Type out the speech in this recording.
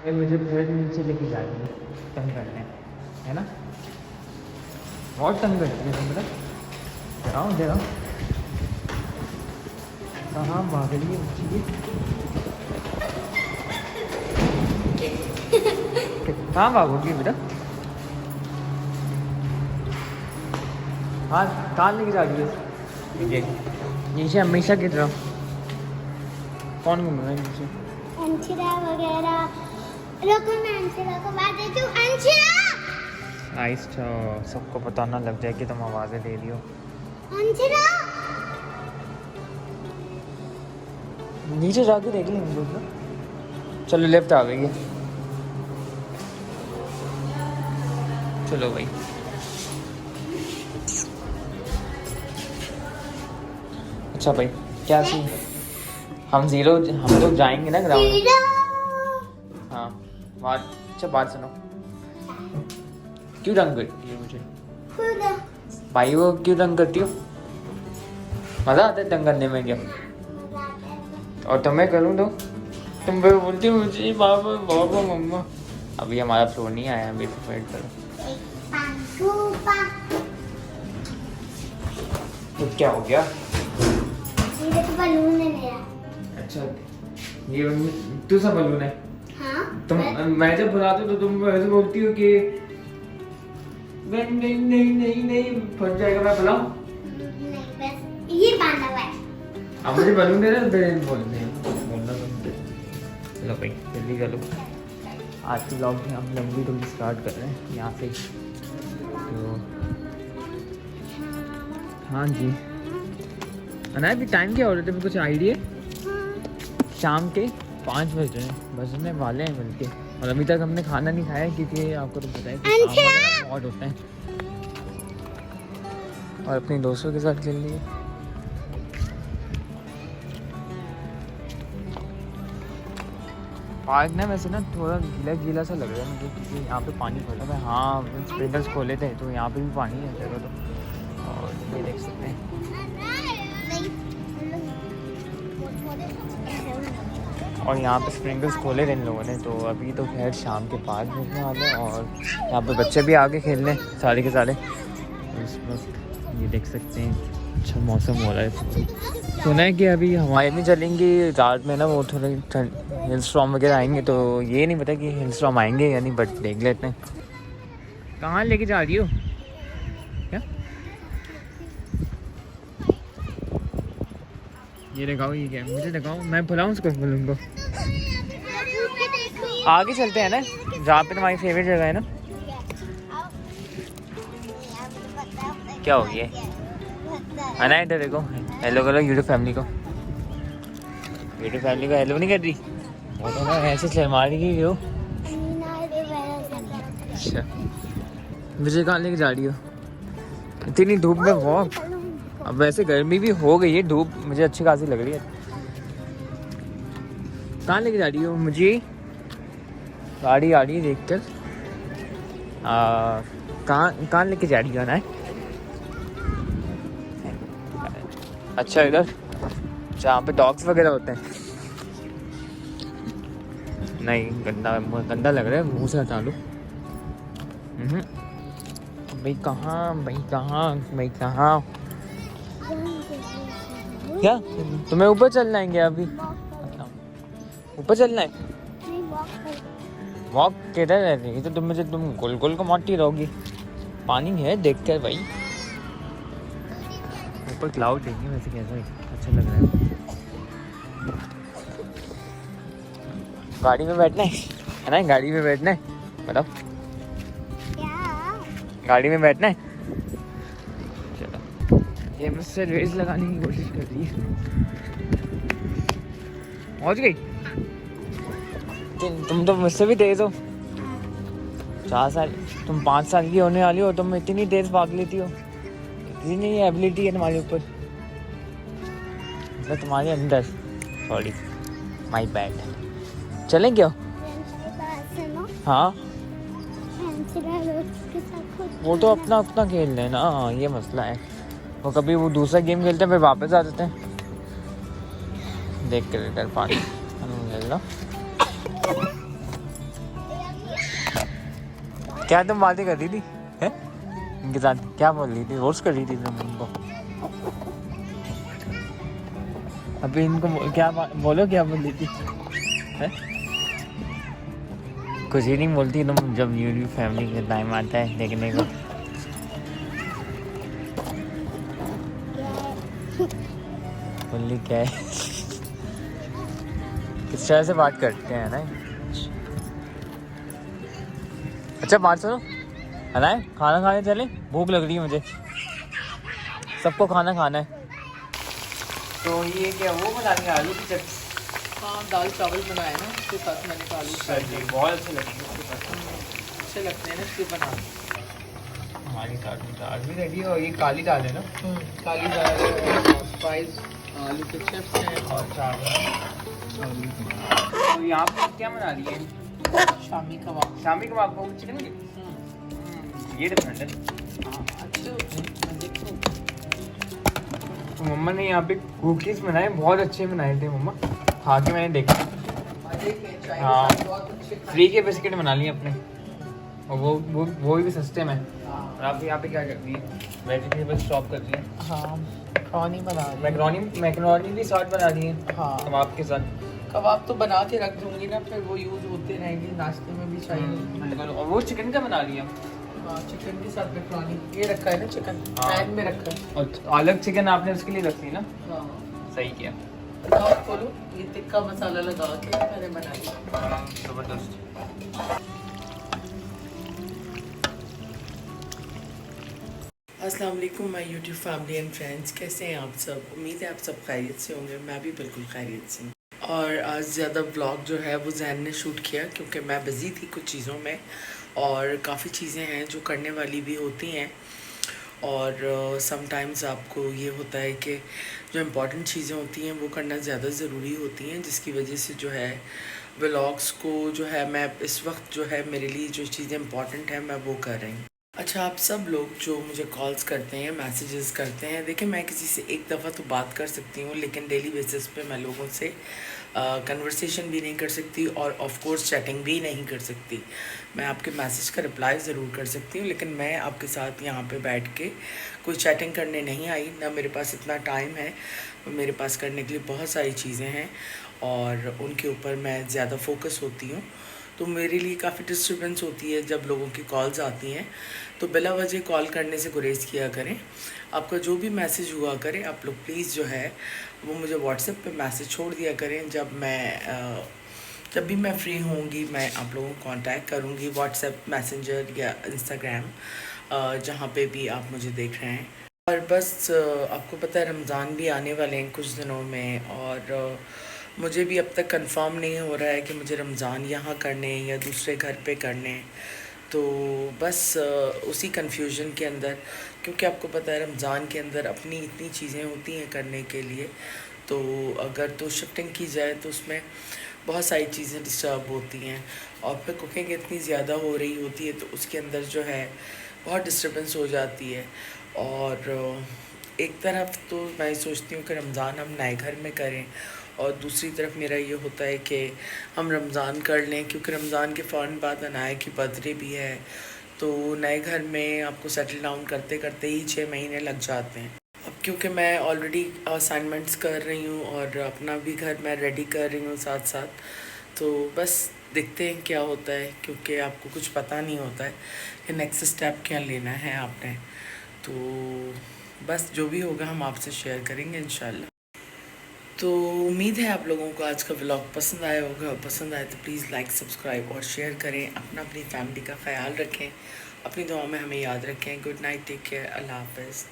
ये मुझे फिर नीचे लेके जाएंगे, तंग करने, है ना? बहुत तंग करती है तुम बेटा। जाओ जाओ, कहाँ भाग रही है बच्ची की? कहाँ भागोगी बेटा? हाँ, कहाँ लेके जा रही है? ये नीचे हमेशा की तरह कौन घूम रहा है नीचे? अंशिरा वगैरह। रुको मैं अंशिरा को बात देती हूँ। अंशिरा, नाइस, सबको पता ना लग जाए कि तुम आवाज़ें दे रही हो। अंशिरा। नीचे जाके देख लेंगे लोग ना। चलो लेफ्ट आ गई है, चलो भाई। अच्छा भाई, क्या सीन? हम लोग जाएंगे ना ग्राउंड। हाँ, बात, अच्छा बात सुनो। क्यों तंग करती है मुझे भाई? वो क्यों तंग करती हो? मज़ा आता है तंग करने में क्या? और तुम्हें करूँ तो तुम भी बोलती हो मुझे बाबा बाबा मम्मा। अभी हमारा फ्लोर नहीं आया, अभी तो वेट करो। तो क्या हो गया? ये तो बलून है मेरा। अच्छा, ये तू सा बलून है? हाँ, तुम मैं जब बुलाती हूँ तो तुम ऐसे बोलती हो कि नहीं नहीं नहीं नहीं नहीं फट जाएगा, मैं बुलाऊं? नहीं, बस ये बांधा हुआ है। अब मुझे बलून दे रहे हैं, बोलते हैं बोलना तुम। चलो भाई जल्दी चलो, आज की ब्लॉग में हम लंबी थोड़ी स्टार्ट कर रहे हैं यहाँ से। तो हाँ जी, अना अभी टाइम क्या हो रहा था, कुछ आइडिया? शाम के 5 बज रहे हैं, बजने वाले हैं मिलके। और अभी तक हमने खाना नहीं खाया क्योंकि आपको तो पता है कि काम वगैरह बहुत होते हैं। और अपने दोस्तों के साथ खेल लिए। पार्क ना वैसे ना थोड़ा गीला गीला सा लग रहा है मुझे, क्योंकि यहाँ पे पानी भरा है। हाँ, स्प्रिंकल्स खोले थे तो यहाँ पे भी पानी है जगह तो। और ये देख सकते हैं, और यहाँ पे स्प्रिंकल्स खोले थे इन लोगों ने। तो अभी तो खैर शाम के 5 बजने वाले हैं और यहाँ पे बच्चे भी आके खेलने सारे के सारे। इस वक्त ये देख सकते हैं, अच्छा मौसम हो रहा है। सुना है कि अभी हवाएं भी चलेंगी रात में ना, वो थोड़े हिल स्टॉर्म वगैरह आएंगे। तो ये नहीं पता कि हिल स्टॉर्म आएंगे या नहीं, बट देख लेते हैं। कहाँ लेके जा रही हो क्या? ये दिखाओ, ये क्या है? मुझे दिखाओ, मैं बुलाऊँ उसको बलून को। आगे चलते हैं ना, जहाँ पे तुम्हारी फेवरेट जगह है ना। क्या हो गया है ना? इधर देखो, हेलो करो यूट्यूब फैमिली को। यूट्यूब फैमिली को हेलो नहीं कर रही वो तो ना, ऐसे शर्मा रही हो। अच्छा, मुझे कहाँ लेके जा रही हो इतनी धूप में वॉक? अब वैसे गर्मी भी हो गई है, धूप मुझे अच्छी खासी लग रही है। कहाँ लेके जा रही हो मुझे? गाड़ी आ रही है देख कर। कहाँ लेके जा रही हो ना? अच्छा, इधर जहाँ पे डॉग्स वगैरह होते हैं। नहीं, गंदा लग रहा है, मुँह से हटा लो। भाई कहाँ, भाई कहाँ, भाई कहाँ? क्या तुम्हें ऊपर चलना है क्या अभी? ऊपर चलना है? वॉक किधर है? रही तो तुम गोल गोल को मारती रहोगी। पानी है देख कर भाई। ऊपर क्लाउड देखिए वैसे कैसा है, अच्छा लग रहा है। गाड़ी में बैठना है ना? गाड़ी में बैठना है, बताओ। गाड़ी में बैठना है? चलो, ये मुझसे रेस लगाने की कोशिश कर रही है। पहुंच गई? तुम तो मुझसे भी तेज हो। 4 साल, तुम 5 साल की होने वाली हो, तुम इतनी तेज भाग लेती हो। इतनी एबिलिटी है तुम्हारे ऊपर, मतलब तुम्हारे अंदर। Sorry, my bad. चलें क्या? हाँ, वो तो अपना अपना खेल लेना, ये मसला है। वो कभी वो दूसरा गेम खेलते हैं फिर वापस आ जाते हैं। देख कर इधर पानी खेल लो। क्या तुम बातें कर रही थी हैं इनके साथ? क्या बोल रही थी? रोस्ट कर रही थी तुम उनको? अभी इनको क्या बोलो, क्या बोल रही थी? हैं? कुछ ही नहीं बोलती तुम जब न्यू फैमिली का टाइम आता है देखने को। बोली क्या है? किस तरह से बात करते हैं ना। अच्छा बात सुनो, है ना, खाना खाने चले, भूख लग रही है मुझे, सबको खाना खाना है। तो ये क्या वो बना रही है, आलू की चटनी? हाँ, दाल चावल बनाए ना, उसके साथ मैंने आलू जी बहुत अच्छे लगेंगे उसके साथ। अच्छे लगते हैं ना इसके बना। हमारी दाल भी रेडी है और ये काली दाल है ना? काली दाल, स्पाइस, आलू के चिप्स हैं और चावल। तो यहाँ पे क्या बना रही है? शामी कबाब। शामी कबाब को चिकन के? ये डिफरेंट है। हाँ, अच्छे होते हैं, मैं देखूँ। तो मम्मा ने यहाँ पे कुकीज़ बनाए, बहुत अच्छे बनाए थे मम्मा, खा के मैंने देखा। हाँ, फ्री के बिस्किट बना लिए अपने, और वो भी सस्ते में। और आप यहाँ पे क्या कर रही है? वेजिटेबल चॉप कर रही है। हाँ, मैक्रोनी बना रही हूँ। मैक्रोनी भी साथ बना रही है। हाँ, कबाब के साथ। कबाब तो बना के रख दूंगी ना, फिर वो यूज होते रहेंगे, नाश्ते में भी चाहिए। और वो चिकन का बना रही है? हाँ, चिकन के साथ मैक्रोनी। ये रखा है ना चिकन, हाँ। पैन में रखा है। और अलग चिकन आपने उसके लिए रखी ना? हाँ, सही किया। बताओ खोलो, ये टिक्का मसाला लगा के मैंने बनाया। जबरदस्त। अस्सलाम वालेकुम my YouTube family and friends, कैसे हैं आप सब? उम्मीद है आप सब खैरियत से होंगे। मैं भी बिल्कुल खैरियत से हूँ। और आज ज़्यादा व्लॉग जो है वो जैन ने शूट किया, क्योंकि मैं बिज़ी थी कुछ चीज़ों में, और काफ़ी चीज़ें हैं जो करने वाली भी होती हैं। और समटाइम्स आपको ये होता है कि जो इम्पोर्टेंट चीज़ें होती हैं वो करना ज़्यादा ज़रूरी होती हैं, जिसकी वजह से जो है व्लॉग्स को जो है मैं इस वक्त जो है मेरे लिए जो चीज़ें इम्पॉर्टेंट हैं मैं वो कर रही हूँ। अच्छा, आप सब लोग जो मुझे कॉल्स करते हैं, मैसेजेस करते हैं, देखिए मैं किसी से एक दफ़ा तो बात कर सकती हूँ, लेकिन डेली बेसिस पे मैं लोगों से कन्वर्सेशन भी नहीं कर सकती, और ऑफ कोर्स चैटिंग भी नहीं कर सकती। मैं आपके मैसेज का रिप्लाई ज़रूर कर सकती हूँ, लेकिन मैं आपके साथ यहाँ पे बैठ के कोई चैटिंग करने नहीं आई, ना मेरे पास इतना टाइम है। मेरे पास करने के लिए बहुत सारी चीज़ें हैं और उनके ऊपर मैं ज़्यादा फोकस होती हूँ, तो मेरे लिए काफ़ी डिस्टर्बेंस होती है जब लोगों की कॉल्स आती हैं। तो बिला वजह कॉल करने से गुरेज किया करें। आपका जो भी मैसेज हुआ करे, आप लोग प्लीज़ जो है वो मुझे व्हाट्सएप पे मैसेज छोड़ दिया करें। जब भी मैं फ्री होंगी मैं आप लोगों को कांटेक्ट करूँगी, व्हाट्सएप, मैसेंजर या इंस्टाग्राम, जहाँ पे भी आप मुझे देख रहे हैं। और बस आपको पता है रमज़ान भी आने वाले हैं कुछ दिनों में, और मुझे भी अब तक कंफर्म नहीं हो रहा है कि मुझे रमज़ान यहाँ करने हैं या दूसरे घर पे करने हैं। तो बस उसी कन्फ्यूजन के अंदर, क्योंकि आपको पता है रमज़ान के अंदर अपनी इतनी चीज़ें होती हैं करने के लिए, तो अगर तो शिफ्टिंग की जाए तो उसमें बहुत सारी चीज़ें डिस्टर्ब होती हैं, और फिर कुकिंग इतनी ज़्यादा हो रही होती है तो उसके अंदर जो है बहुत डिस्टर्बेंस हो जाती है। और एक तरफ तो मैं सोचती हूँ कि रमज़ान हम नए घर में करें, और दूसरी तरफ मेरा ये होता है कि हम रमज़ान कर लें, क्योंकि रमज़ान के फ़ौरन बाद अनाया की बर्थडे भी है, तो नए घर में आपको सेटल डाउन करते करते ही 6 महीने लग जाते हैं। अब क्योंकि मैं ऑलरेडी असाइनमेंट्स कर रही हूँ और अपना भी घर मैं रेडी कर रही हूँ साथ साथ, तो बस देखते हैं क्या होता है, क्योंकि आपको कुछ पता नहीं होता है कि नेक्स्ट स्टेप क्या लेना है आपने। तो बस जो भी होगा हम आपसे शेयर करेंगे इंशाल्लाह। तो उम्मीद है आप लोगों को आज का व्लॉग पसंद आया होगा। पसंद आए तो प्लीज़ लाइक, सब्सक्राइब और शेयर करें। अपनी फैमिली का ख्याल रखें, अपनी दुआ में हमें याद रखें। गुड नाइट, टेक केयर, अल्लाह हाफ़िज़।